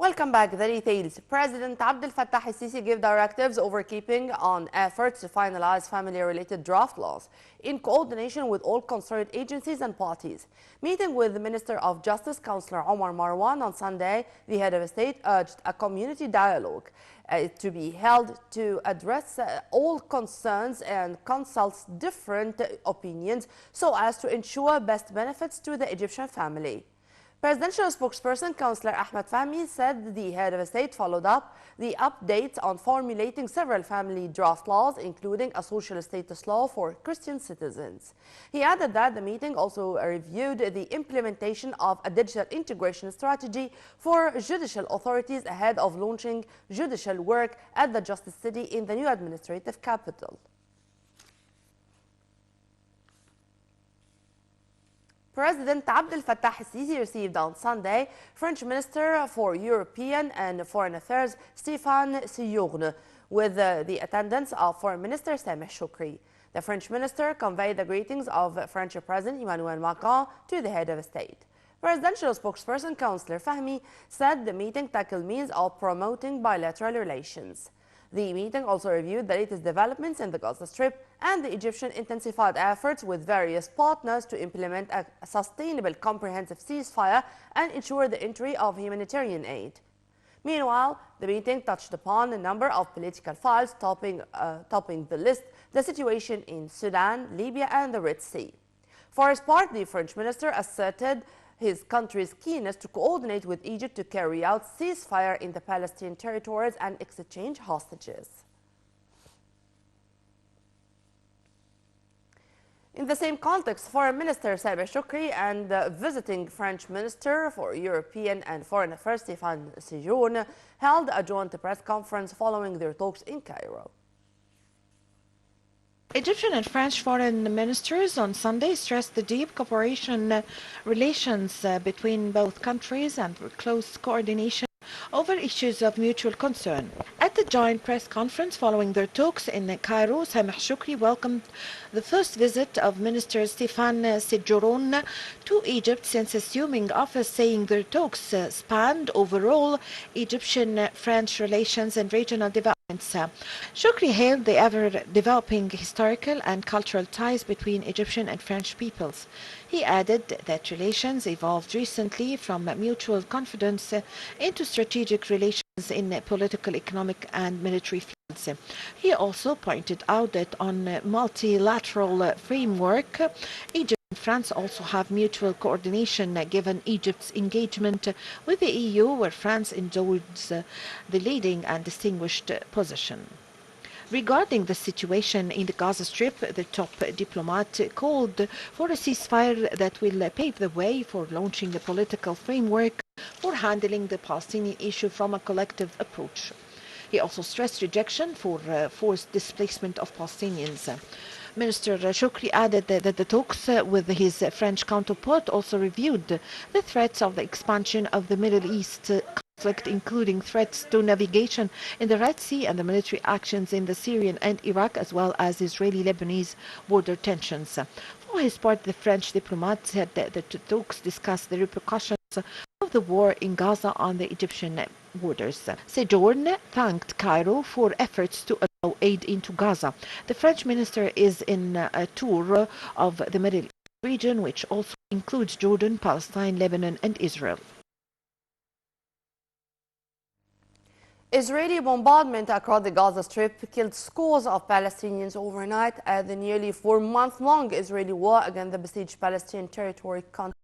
Welcome back. The details. President Abdel Fattah al-Sisi gave directives over keeping on efforts to finalize family-related draft laws in coordination with all concerned agencies and parties. Meeting with the Minister of Justice, Councillor Omar Marwan, on Sunday, the head of state urged a community dialogue to be held to address all concerns and consult different opinions so as to ensure best benefits to the Egyptian family. Presidential spokesperson Councillor Ahmed Fahmy said the head of state followed up the updates on formulating several family draft laws, including a social status law for Christian citizens. He added that the meeting also reviewed the implementation of a digital integration strategy for judicial authorities ahead of launching judicial work at the Justice City in the new administrative capital. President Abdel Fattah al-Sisi received on Sunday French Minister for European and Foreign Affairs Stéphane Séjourne with the attendance of Foreign Minister Sameh Shoukry. The French minister conveyed the greetings of French President Emmanuel Macron to the head of state. Presidential spokesperson Councillor Fahmy said the meeting tackled means of promoting bilateral relations. The meeting also reviewed the latest developments in the Gaza Strip and the Egyptian intensified efforts with various partners to implement a sustainable comprehensive ceasefire and ensure the entry of humanitarian aid. Meanwhile, the meeting touched upon a number of political files topping the list, the situation in Sudan, Libya and the Red Sea. For his part, the French minister asserted his country's keenness to coordinate with Egypt to carry out ceasefire in the Palestinian territories and exchange hostages. In the same context, Foreign Minister Sameh Shoukry and visiting French Minister for European and Foreign Affairs Stéphane Séjourne held a joint press conference following their talks in Cairo. Egyptian and French foreign ministers on Sunday stressed the deep cooperation relations between both countries and close coordination over issues of mutual concern. At the joint press conference following their talks in Cairo, Sameh Shoukry welcomed the first visit of Minister Stéphane Séjourne to Egypt since assuming office, saying their talks spanned overall Egyptian-French relations and regional development. Shoukry hailed the ever-developing historical and cultural ties between Egyptian and French peoples. He added that relations evolved recently from mutual confidence into strategic relations in political, economic and military fields. He also pointed out that on multilateral framework, Egypt and France also have mutual coordination given Egypt's engagement with the EU, where France enjoys the leading and distinguished position. Regarding the situation in the Gaza Strip, the top diplomat called for a ceasefire that will pave the way for launching a political framework for handling the Palestinian issue from a collective approach. He also stressed rejection for forced displacement of Palestinians. Minister Shoukry added that the talks with his French counterpart also reviewed the threats of the expansion of the Middle East conflict, including threats to navigation in the Red Sea and the military actions in the Syrian and Iraq, as well as Israeli-Lebanese border tensions. For his part, the French diplomat said that the talks discussed the repercussions of the war in Gaza on the Egyptian borders. Séjourne thanked Cairo for efforts to allow aid into Gaza. The French minister is in a tour of the Middle East region, which also includes Jordan, Palestine, Lebanon and Israel. Israeli bombardment across the Gaza Strip killed scores of Palestinians overnight as the nearly 4-month-long Israeli war against the besieged Palestinian territory continues.